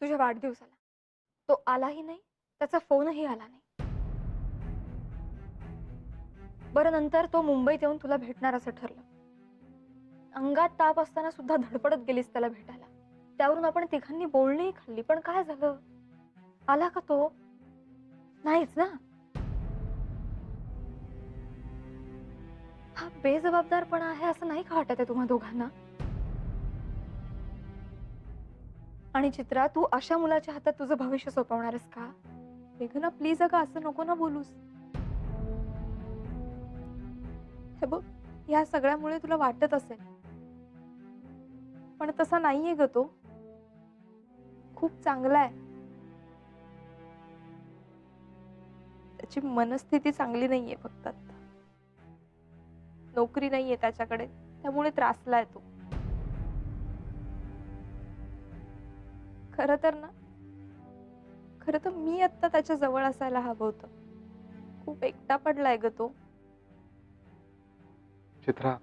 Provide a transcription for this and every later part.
तुझ्या वाढदिवसाला. तो आलाही नाही, त्याचा फोनही आला नाही. बरं, नंतर तो मुंबईत येऊन तुला भेटणार असं ठरलं. अंगात ताप असताना सुद्धा धडपडत गेलीस त्याला भेटायला. त्यावरून आपण तिघांनी बोलणीही खाल्ली, पण काय झालं? आला का तो? नाहीच ना. हा बेजबाबदारपणा आहे असं नाही का वाटत आहे तुम्हा दोघांना? आणि चित्रा, तू अशा मुलाच्या हातात तुझं भविष्य सोपवणार आहेस का? मेघना प्लीज, अगं असं नको ना बोलूस. हे बघ, या सगळ्यामुळे तुला वाटत असेल, पण तसा नाहीये ग तो. खूप चांगला आहे. त्याची मनस्थिती चांगली नाहीये फक्त आता. नोकरी नाहीये त्याच्याकडे, त्यामुळे त्रासलाय तो. खरं तर मी आता त्याच्या जवळ असायला हवं होतं. खूप एकटा पडलाय ग तो. चित्रा,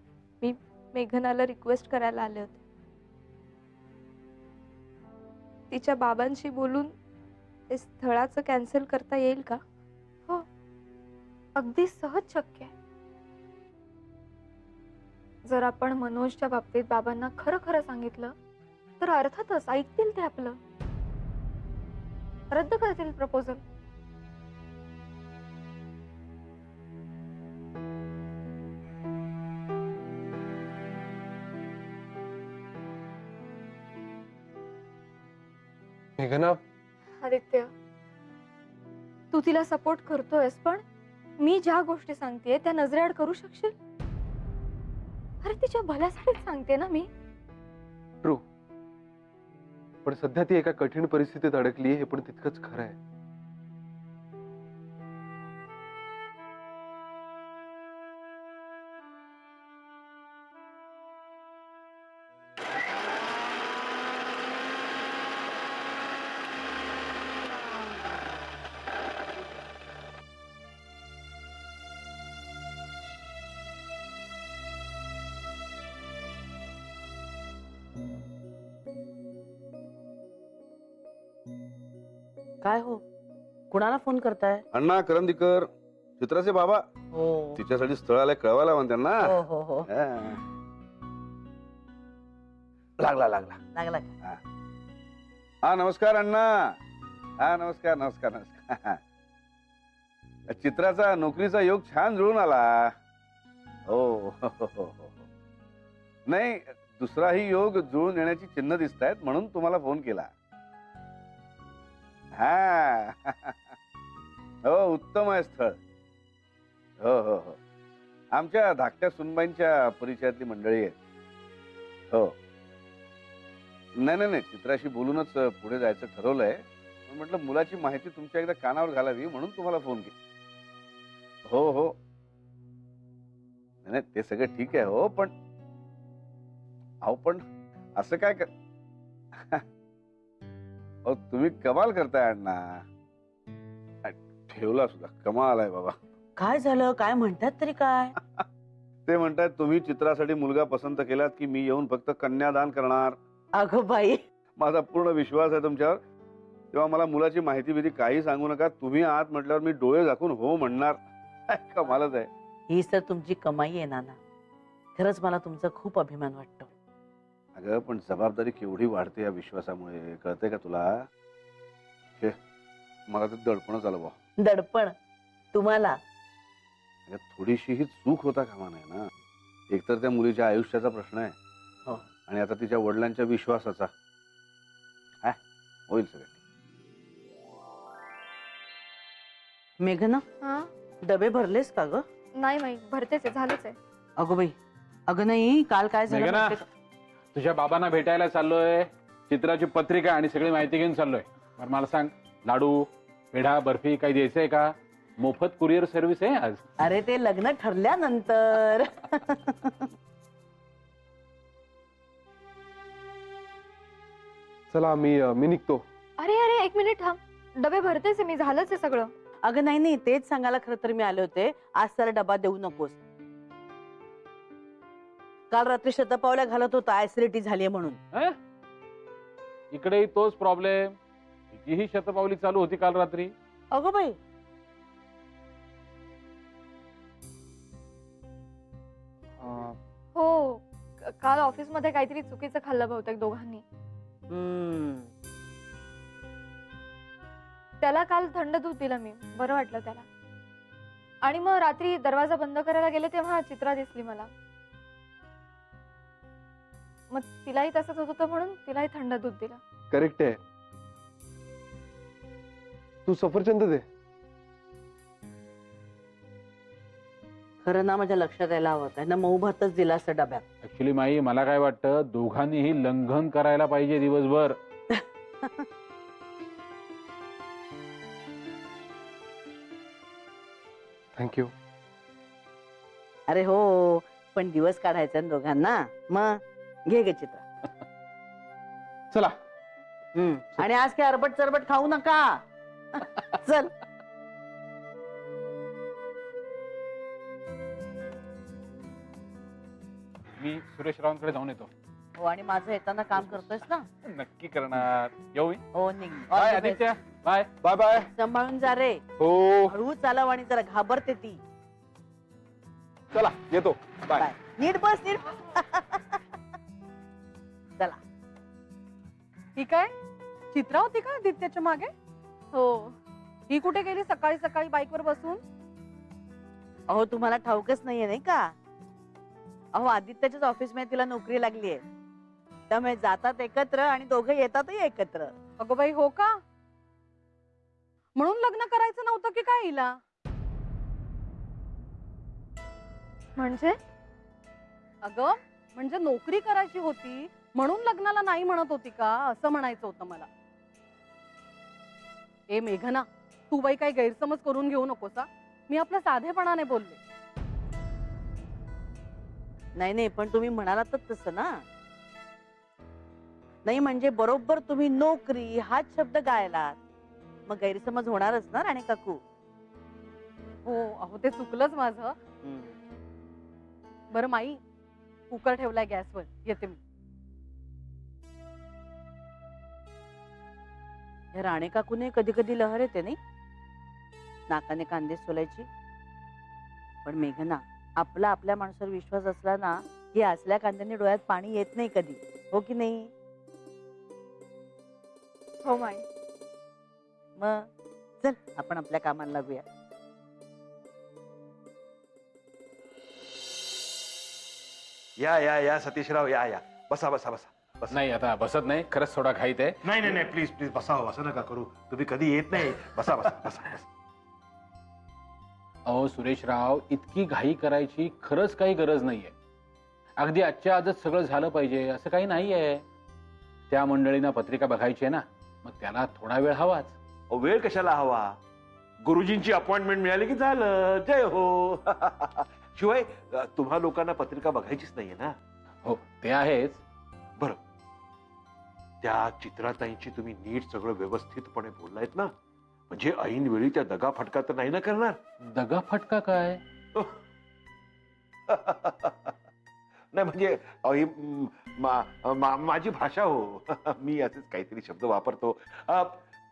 मी मेघनाला रिक्वेस्ट करायला आले होते. तिच्या बाबांशी बोलून ते स्थळाचं कॅन्सल करता येईल का? हो, अगदी सहज शक्य आहे. जर आपण मनोजच्या बाबतीत बाबांना खरं खरं सांगितलं तर अर्थातच ऐकतील ते आपलं. रद्द करतील प्रपोजल. मेघना, आदित्य, तू तिला सपोर्ट करतोयस, पण मी ज्या गोष्टी सांगतेय त्या नजरेआड करू शकशील? अरे, तिच्या भल्यासाठीच सांगते ना मी. ट्रू. पण सध्या ती एका कठीण परिस्थितीत अडकली, हे पण तितकंच खरं आहे. काय हो, कुणाला फोन करताय? अण्णा करंदीकर, चित्राचे बाबा. हो तिच्यासाठी स्थळ आलंय, कळवायला म्हणते ना. हो हो हो, हा. लागला लागला. लागला का? हा नमस्कार अण्णा. हा नमस्कार नमस्कार नमस्कार. चित्राचा नोकरीचा योग छान जुळून आला. हो हो, हो, हो, हो. नाही, दुसराही योग जुळून येण्याची चिन्ह दिसत आहेत, म्हणून तुम्हाला फोन केला. हा हो, उत्तम आहे स्थळ. हो हो हो, आमच्या धाकट्या सुनबाईंच्या परिचयातली मंडळी आहेत. हो, नाही नाही नाही, चित्राशी बोलूनच पुढे जायचं ठरवलंय. पण म्हटलं मुलाची माहिती तुमच्या एकदा कानावर घालावी म्हणून तुम्हाला फोन केला. हो हो, नाही नाही, ते सगळं ठीक आहे. हो पण अहो, पण असं काय कर. अहो, तुम्ही कमाल करताय अण्णा. ठेवला सुद्धा कमाल आहे बाबा. काय झालं? काय म्हणतात तरी काय? ते म्हणतात तुम्ही चित्रासाठी मुलगा पसंत केलात की मी येऊन फक्त कन्यादान करणार. अगं बाई, माझा पूर्ण विश्वास आहे तुमच्यावर. तेव्हा मला मुलाची माहिती बिती काही सांगू नका. तुम्ही आत म्हटल्यावर मी डोळे झाकून हो म्हणणार. कमालच आहे. हीच तर तुमची कमाई आहे नाना. खरंच मला तुमचा खूप अभिमान वाटतो. अगं, पण जबाबदारी केवढी वाढते या विश्वासामुळे, कळतंय का तुला? हे मला तर दडपणच आलं बा. दडपण तुम्हाला? अगं, थोडीशी ही चूक होता कामा नये ना. एकतर त्या मुलीच्या आयुष्याचा प्रश्न आहे, हो, आणि आता तिच्या वडिलांच्या विश्वासाचा. हा, होईल सगळं. मेघना, हा, डबे भरलेस का ग? नाही माई, भरतेच आहे, झालंच आहे. अगं बाई, अगं नाही, काल काय झालं मेघना, माहितीये का? तुझ्या बाबांना भेटायला चाललोय. चित्राची पत्रिका आणि सगळी माहिती घेऊन चाललोय. बरं, मला सांग, लाडू, पेढा, बर्फी काही द्यायचंय का? मोफत कुरिअर सर्व्हिस आहे आज. अरे, ते लग्न ठरल्यानंतर. चला मी निघतो. अरे अरे, एक मिनिट थांब. डबे भरतेच आहे मी, झालंच आहे सगळं. अगं नाही नाही, तेच सांगायला खरं तर मी आले होते. आज त्याला डबा देऊ नकोस. काल रात्री शतपावल्या घालत होता ऍसिडिटी झालीये म्हणून. हं? इकडेही तोच प्रॉब्लेम. तिचीही शतपावली चालू होती काल रात्री. अगं बाई, हो, काल ऑफिसमध्ये काहीतरी चुकीचं खाल्लं बहुतेक दोघांनी. त्याला काल थंड दूध दिलं मी, बरं वाटलं त्याला. आणि मग रात्री दरवाजा बंद करायला गेले तेव्हा चित्रा दिसली मला. मग तिलाही तसंच होत होतं म्हणून तिलाही थंड दूध दिलं. करेक्ट आहे. तू सफरचंद दे. खरं ना माझ्या लक्षात यायला हवं, त्यांना मऊ भातच दिला असं डब्यात. ऍक्च्युली माई, मला काय वाटतं, दोघांनीही लंघन करायला पाहिजे दिवसभर. थँक्यू. अरे हो, पण दिवस काढायचा ना दोघांना. मग घे गे चित्रा. चला. आणि आज काय अरबट चरबट खाऊ नका. चल. मी सुरेश रावांकडे जाऊन येतो. हो, आणि माझं येताना काम करतोयस ना. नक्की करणार. येऊ मी. हो, निघ. Bye Aditya. Bye. Bye bye. सांभाळून जा रे. हो, हळू चालव आणि जरा घाबरते ती. चला येतो. बाय. बाय. नीट बस, नीट. चला. ही काय चित्रा होती का आदित्याच्या मागे? हो, ही कुठे गेली सकाळी सकाळी बाईकवर बसून? अहो, तुम्हाला ठाऊकच नाहीये नाही का? अहो, आदित्याच्याच ऑफिस मध्ये तिला नोकरी लागली आहे. त्यामुळे जातात एकत्र आणि दोघं येतातही एकत्र. अगं बाई, हो का? म्हणून लग्न करायचं नव्हतं की काय हिला? म्हणजे अगं म्हणजे नोकरी करायची होती म्हणून लग्नाला नाही म्हणत होती का, असं म्हणायचं होतं मला. ए मेघना, तू बाई काही गैरसमज करून घेऊ नकोस हा. मी आपल्या साधेपणाने बोलले. नाही नाही, पण तुम्ही म्हणालातच तसं ना. नाही म्हणजे बरोबर तुम्ही नोकरी हाच शब्द गायलात. मग गैरसमज होणारच ना राणे काकू. हो, अहो ते चुकलंच माझं. बरं माई, कुकर ठेवलाय गॅसवर, येते मी. या राणे काकूने कधी कधी लहर येते नाही, नाकाने कांदे सोलायची. पण मेघना, आपला आपल्या माणसावर विश्वास असला ना की असल्या कांद्याने डोळ्यात पाणी येत नाही कधी. हो की नाही? हो माई. मग चल आपण आपल्या कामाला लागूया. या या या सतीशराव, या या. बसा बसा बसा बसा. नाही, आता बसत नाही. खरंच थोडा घाईत आहे. नाही नाही नाही, प्लीज प्लीज बसा. असं नका करू. तुम्ही कधी येत नाही. बसा बसा बसा बसा. अहो सुरेशराव, इतकी घाई करायची खरंच काही गरज नाहीये. अगदी आजच्या आजच सगळं झालं पाहिजे असं काही नाहीये. त्या मंडळींना पत्रिका बघायची आहे ना, मग त्याला थोडा वेळ हवाच. अहो, वेळ कशाला हवा? गुरुजींची अपॉइंटमेंट मिळाली की झालं. जय हो. शिवाय तुम्हा लोकांना पत्रिका बघायचीच नाहीये ना. हो, ते आहेच. बरं, त्या चित्राताईंची तुम्ही नीट सगळं व्यवस्थितपणे बोललायत ना? म्हणजे ऐन वेळी त्या दगा फटका तर नाही ना करणार? दगा फटका काय? नाही म्हणजे ही माझी भाषा हो. मी असेच काहीतरी शब्द वापरतो.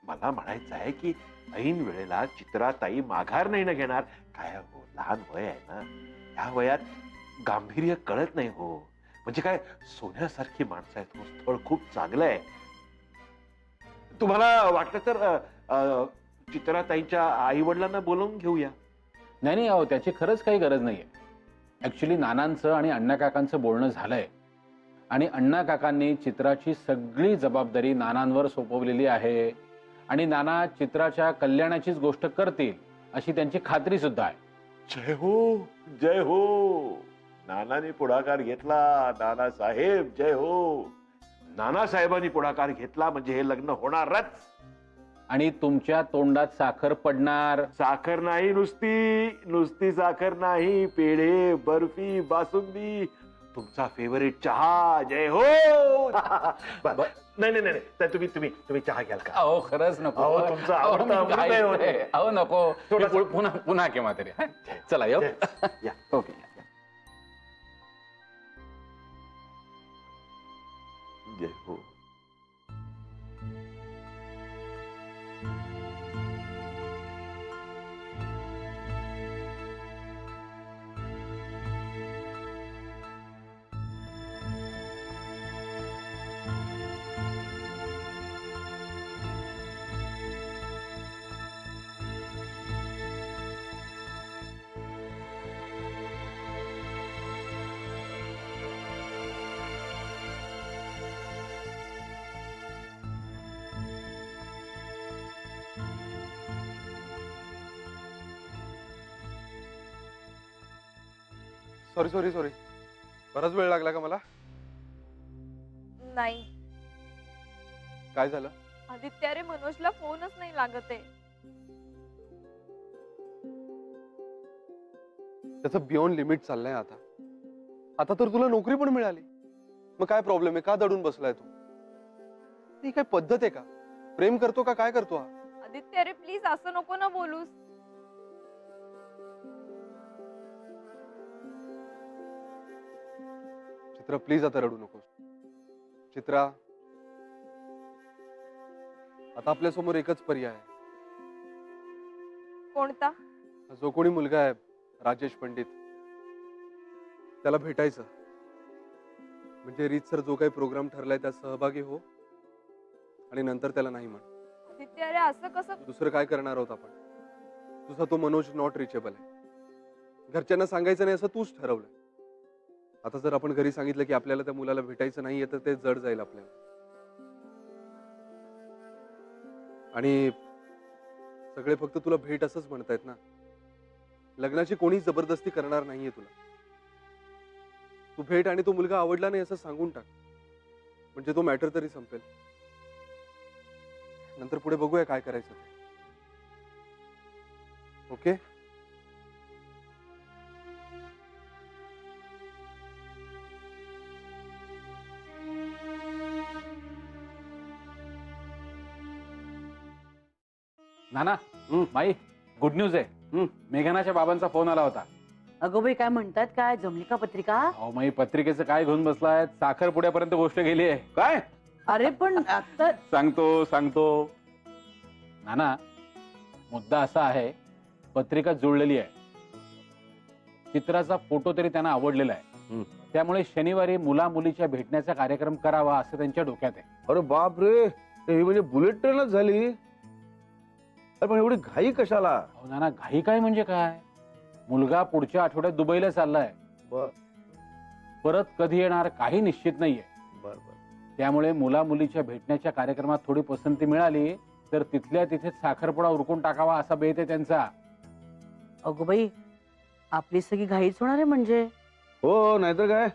मला म्हणायचं आहे की ऐन वेळेला चित्राताई माघार नाही ना घेणार. काय हो, लहान वय आहे ना. ह्या वयात गांभीर्य कळत नाही हो. म्हणजे काय, सोन्यासारखी माणसं आहेत हो. स्थळ खूप चांगलं आहे. तुम्हाला वाटलं तर चित्राताईंच्या आई वडिलांना बोलावून घेऊया. नाही नाही, अहो त्याची खरंच काही गरज नाहीये. ऍक्च्युली नानांचं आणि अण्णा काकांचं बोलणं झालंय आणि अण्णा काकांनी चित्राची सगळी जबाबदारी नानांवर सोपवलेली आहे आणि नाना चित्राच्या कल्याणाचीच गोष्ट करतील अशी त्यांची खात्री सुद्धा आहे. जय हो, जय हो. नानाने पुढाकार घेतला. नाना साहेब, जय हो. नानासाहेबांनी पुढाकार घेतला म्हणजे हे लग्न होणारच. आणि तुमच्या तोंडात साखर पडणार. साखर नाही, नुसती साखर नाही. पेढे, बर्फी, बासुंदी, तुमचा फेवरेट चहा. जय हो. नाही नाही नाही, तर तुम्ही चहा घ्याल का? अहो खरंच नको. अहो, तुमचं आवडतं अहो, मी अमृत आहे हो ते. घाईत आहे. अहो नको. थोडंसं. मी पुन्हा पुन्हा केव्हा तरी. चला येऊ. या. ओके. जय हो. सॉरी सॉरी सॉरी, बराच वेळ लागला का मला? नाही काय झालं? आदित्य, अरे मनोजला फोनच नाही लागत आहे. त्याचं बियॉन्ड लिमिट चाललंय आता. आता तर तुला नोकरी पण मिळाली, मग काय प्रॉब्लेम आहे? का दडून बसलाय तू? ही काय पद्धत आहे का? प्रेम करतो का काय करतो हा? आदित्य, अरे प्लीज असं नको ना बोलूस. चित्रा प्लीज आता रडू नकोस. चित्रा, आता आपल्या समोर एकच पर्याय आहे. कोणता? जो कोणी मुलगा आहे राजेश पंडित, त्याला भेटायचं. म्हणजे रीतसर जो काही प्रोग्राम ठरलाय त्यात सहभागी हो, आणि नंतर त्याला नाही म्हण. आदित्य, अरे असं कसं? दुसरं काय करणार आहोत आपण? तुझा तो मनोज नॉट रिचेबल आहे. घरच्यांना सांगायचं नाही असं तूच ठरवलंय. आता जर आपण घरी सांगितलं की आपल्याला त्या मुलाला भेटायचं नाहीये, तर ते जड जाईल आपल्याला. आणि सगळे फक्त तुला भेट असंच म्हणतायत ना. लग्नाची कोणी जबरदस्ती करणार नाहीये तुला. तू भेट आणि तो मुलगा आवडला नाही असं सांगून टाक, म्हणजे तो मॅटर तरी संपेल. नंतर पुढे बघूया काय करायचं ते. ओके? नाना, हं. माई, गुड न्यूज आहे. हं. मेघनाच्या बाबांचा फोन आला होता. अगो बाई, काय म्हणतात? काय जमली का पत्रिका? अहो माई, पत्रिकेचं काय घेऊन बसलाय? साखर पुड्यापर्यंत गोष्ट गेली आहे. काय? अरे पण आता सांगतो नाना, मुद्दा असा आहे, पत्रिका जुळलेली आहे. चित्राचा फोटो तरी त्यांना आवडलेला आहे. हं. त्यामुळे शनिवारी मुला मुलीच्या भेटण्याचा कार्यक्रम करावा असं त्यांच्या डोक्यात आहे. अरे बाप रे, ही म्हणजे बुलेट ट्रेनच झाली. अरे पण एवढी घाई कशाला? अहो नाना, घाई काय म्हणजे काय? मुलगा पुढच्या आठवड्यात दुबईला चाललाय. बर परत कधी येणार काही निश्चित नाहीये. बर बर. त्यामुळे मुला मुलीच्या भेटण्याच्या कार्यक्रमात थोडी पसंती मिळाली तर तिथल्या तिथे साखरपुडा उरकून टाकावा असा बेत आहे त्यांचा. अगो बाई, आपली सगळी घाईच होणार आहे म्हणजे. हो, नाहीतर काय.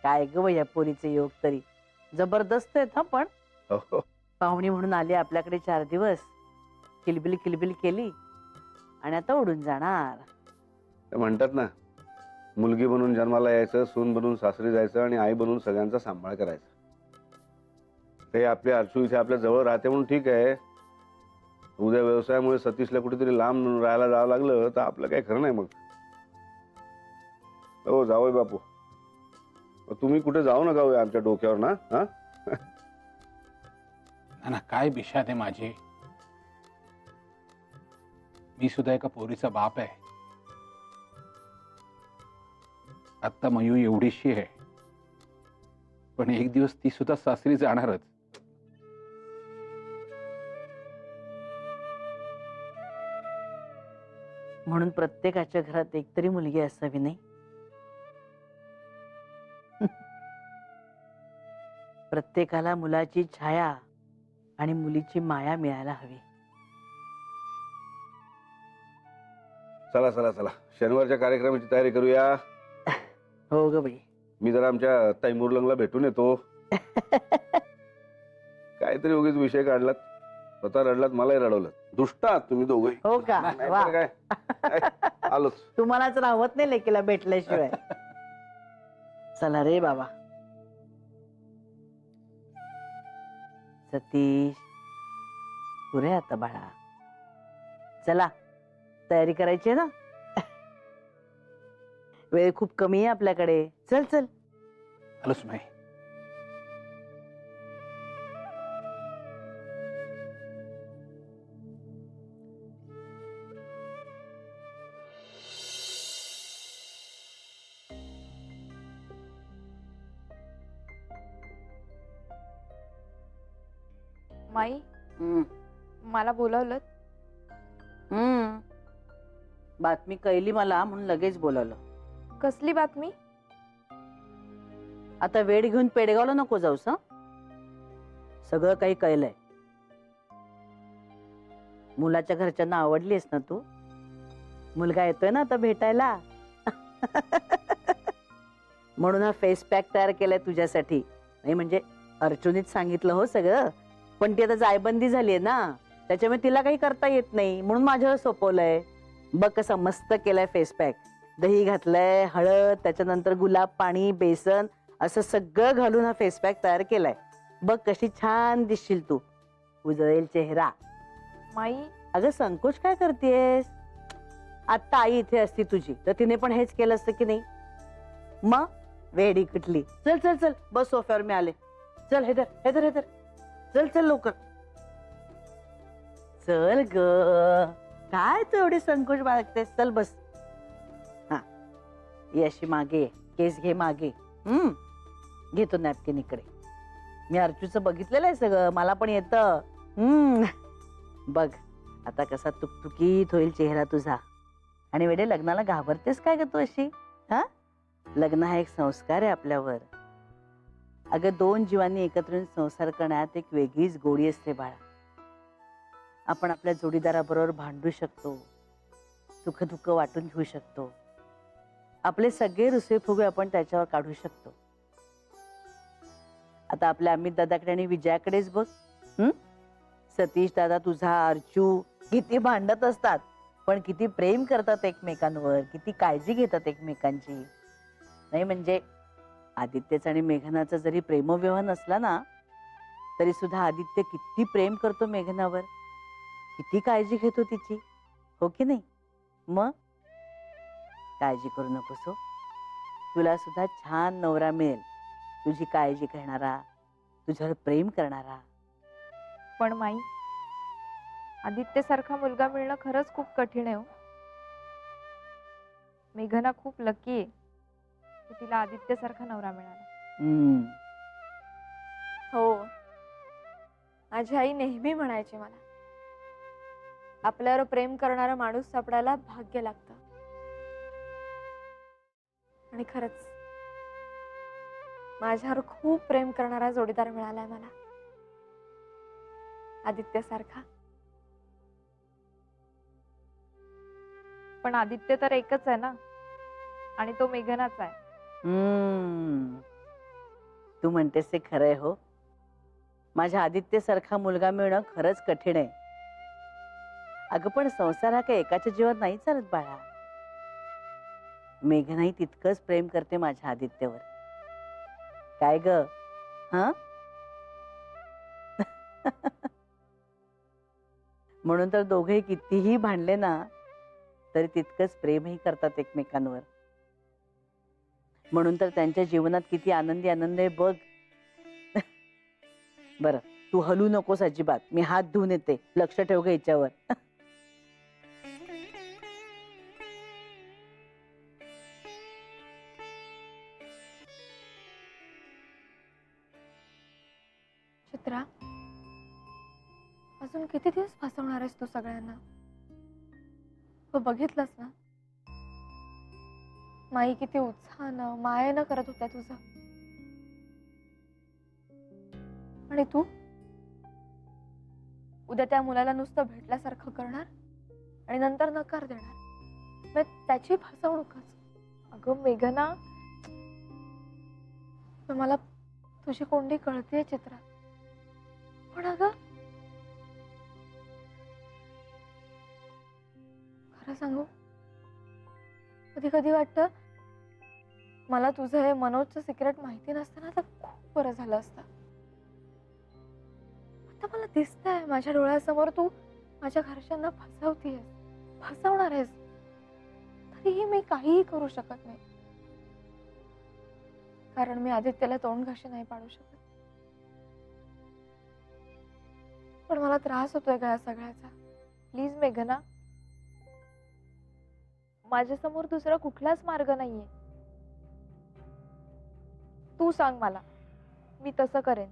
काय ग बाई, या पोरीचे योग तरी जबरदस्त आहेत हा. पण हो. पाहुणी म्हणून आली आपल्याकडे 4 दिवस, किलबिल किलबिल केली आणि आता उडून जाणार. ते म्हणतात ना, मुलगी बनून जन्माला यायचं, सून बनून सासरी जायचं आणि आई बनून सगळ्यांचा सांभाळ करायचा. ते आपली अर्शू इथे आपल्या जवळ राहते म्हणून ठीक आहे. उद्या व्यवसायामुळे सतीशला कुठेतरी लांब राहायला जावं लागलं तर आपलं काही खरं नाही मग. हो जावई बापू, तुम्ही कुठे जाऊ नका हो आमच्या डोक्यावर ना. हा, नाना, काय बिशात आहे माझी. मी सुद्धा एका पोरीचा बाप आहे. आता मयू एवढीशी आहे, पण एक दिवस ती सुद्धा सासरी जाणारच. म्हणून प्रत्येकाच्या घरात एकतरी मुलगी असावी, नाही? प्रत्येकाला मुलाची छाया आणि मुलीची माया मिळायला हवी. चला चला चला, शनिवारच्या कार्यक्रमाची तयारी करूया. हो ग बाई. मी जरा आमच्या तैमुरलंगला भेटून येतो. काहीतरी उगीच विषय काढलात, स्वतः रडलात, मलाही रडवलं. दुष्ट आहात तुम्ही दोघे. हो का? वा. काय आलोच. तुम्हालाच राहत नाही लेकीला भेटल्याशिवाय. चला रे बाबा. सतीश, पुरे आता बाळा. चला, तयारी करायची आहे ना. वेळ खूप कमी आहे आपल्याकडे. चल चल. आलोच माई. माई, हम्म. मला बोलावलं? हम्म. बातमी कळली मला म्हणून लगेच बोलावलं. कसली बातमी? आता वेळ घेऊन पेडगावला नको जाऊस. हं, सगळं काही कळलंय. मुलाच्या घरच्यांना आवडलीस ना तू. मुलगा येतोय ना आता भेटायला. म्हणून हा फेस पॅक तयार केलाय तुझ्यासाठी. नाही म्हणजे अर्जुनीच सांगितलं हो सगळं, पण ती आता जायबंदी झालीये ना, त्याच्यामुळे तिला काही करता येत नाही, म्हणून माझ्यावर सोपवलंय. बघ कसं मस्त केलंय फेस पॅक. दही घातलंय, हळद, त्याच्यानंतर गुलाब पाणी, बेसन असं सगळं घालून हा फेस पॅक तयार केलाय. बघ कशी छान दिसशील तू, उजळेल चेहरा. माई, अगं संकोच काय करतेस? आता आई इथे असती तुझी तर तिने पण हेच केलं असतं की नाही? मग वेडी कुठली. चल चल चल, बस सोफ्यावर मी आले. चल हेदर हेदर हेदर, चल चल लवकर चल ग. काय तू एवढी संकोच बाळगतेस? चल बस. हा ये अशी मागे, केस घे मागे. घेतो नॅपकिन इकडे. मी अर्जूचं बघितलेलं आहे सगळं, मला पण येतं. बघ आता कसा तुकतुकीत होईल चेहरा तुझा. आणि वेडे लग्नाला घाबरतेस काय ग तू अशी? हा, लग्न हा एक संस्कार आहे आपल्यावर. अगं दोन जीवांनी एकत्र येऊन संसार करण्यात एक वेगळीच गोडी असते बाळा. आपण आपल्या जोडीदाराबरोबर भांडू शकतो, सुख दुःख वाटून घेऊ शकतो, आपले सगळे रुसवे फुगे आपण त्याच्यावर काढू शकतो. आता आपल्या अमित दादाकडे आणि विजयाकडेच बघ. सतीश दादा तुझा, अर्जू किती भांडत असतात, पण किती प्रेम करतात एकमेकांवर, किती काळजी घेतात एकमेकांची. नाही म्हणजे आदित्यचं आणि मेघनाचं जरी प्रेमविवाह नसला ना, तरी सुद्धा आदित्य किती प्रेम करतो मेघनावर, किती काळजी घेतो तिची, हो की नाही? मग काळजी करू नकोस हो, तुला सुद्धा छान नवरा मिळेल, तुझी काळजी करणारा, तुझ्यावर प्रेम करणारा. पण माई, आदित्य सारखा मुलगा मिळणं खरंच खूप कठीण आहे हो. मेघना खूप लकी आहे की तिला आदित्य सारखा नवरा मिळाला. हो, माझी आई नेहमी म्हणायची मला, आपल्यावर प्रेम करणारा माणूस सापडायला भाग्य लागतं. आणि खरंच माझ्यावर खूप प्रेम करणारा जोडीदार मिळालाय मला, आदित्य सारखा. पण आदित्य तर एकच आहे ना, आणि तो मेघनाच आहे. तू म्हणतेस ते खरंय हो. माझ्या आदित्य सारखा मुलगा मिळणं खरंच कठीण आहे. अगं पण संसार हा काही एकाच्या जीवावर नाही चालत बाळा. मेघनाही तितकंच प्रेम करते माझ्या आदित्यवर. काय ग? हा म्हणून तर दोघेही कितीही भांडले ना, तरी तितकंच प्रेमही करतात एकमेकांवर. म्हणून तर त्यांच्या जीवनात किती आनंदी आनंद आहे बघ. बर तू हलू नकोस अजिबात, मी हात धुवून येते, लक्ष ठेव ग याच्यावर. चित्रा, अजून किती दिवस फसवणार आहेस तू सगळ्यांना? तू बघितलंस ना, माई किती उत्साहानं मायेनं करत होत्या तुझं, आणि तू उद्या त्या मुलाला नुसतं भेटल्यासारखं करणार आणि नंतर नकार देणार. मग त्याची फसवणूकच. अगं मेघना, मला तुझी कोंडी कळतेय चित्रा, पण अगं खरं सांगू, कधी कधी वाटतं मला तुझं हे मनोजचं सिक्रेट माहिती नसतं ना, तर खूप बरं झालं असतं. आता मला दिसतंय माझ्या डोळ्यासमोर तू माझ्या घरच्यांना फसवतीयस, फसवणार आहेस, तरीही मी काहीही करू शकत नाही, कारण मी आदित्यला तोंड घाशी नाही पाडू शकत. पण मला त्रास होतोय का या सगळ्याचा? प्लीज मेघना, माझ्यासमोर दुसरा कुठलाच मार्ग नाहीये. तू सांग मला, मी तसं करेन.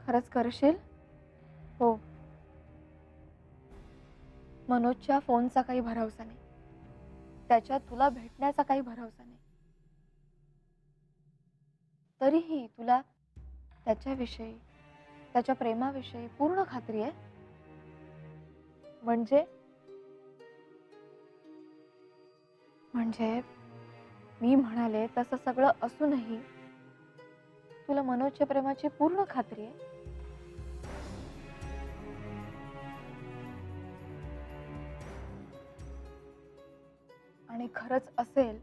खरंच करशील? हो. मनोजच्या फोनचा काही भरवसा नाही, त्याच्या तुला भेटण्याचा काही भरवसा नाही, तरीही तुला त्याच्याविषयी, त्याच्या प्रेमाविषयी पूर्ण खात्री आहे? म्हणजे मी म्हणाले तसं सगळं असूनही तुला मनोजच्या प्रेमाची पूर्ण खात्री आहे? आणि खरंच असेल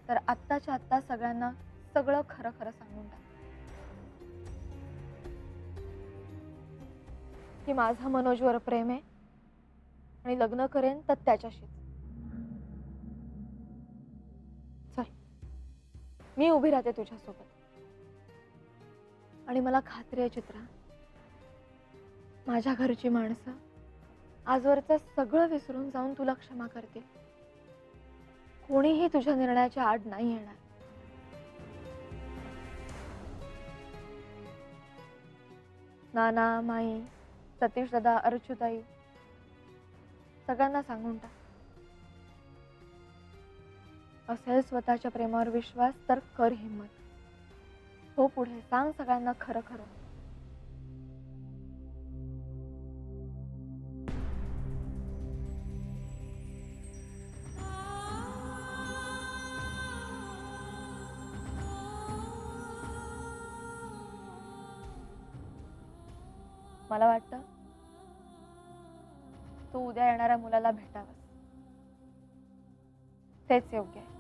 तर आत्ताच्या आत्ता सगळ्यांना सगळं खरं खरं सांगून टाक की माझं मनोजवर प्रेम आहे आणि लग्न करेन तर त्याच्याशीच. चल, मी उभी राहते तुझ्यासोबत. आणि मला खात्री आहे चित्रा, माझ्या घरची माणसं आजवरचं सगळं विसरून जाऊन तुला क्षमा करतील. कोणीही तुझ्या निर्णयाच्या आड नाही येणार. नाना, माई, सतीश दादा, अर्चुताई सगळ्यांना सांगून टाक. असेल स्वतःच्या प्रेमावर विश्वास तर कर हिम्मत. हो पुढे सांग सगळ्यांना खरं खरं. मला वाटतं तू उद्या येणाऱ्या मुलाला भेटावंस. तेच योग्य आहे.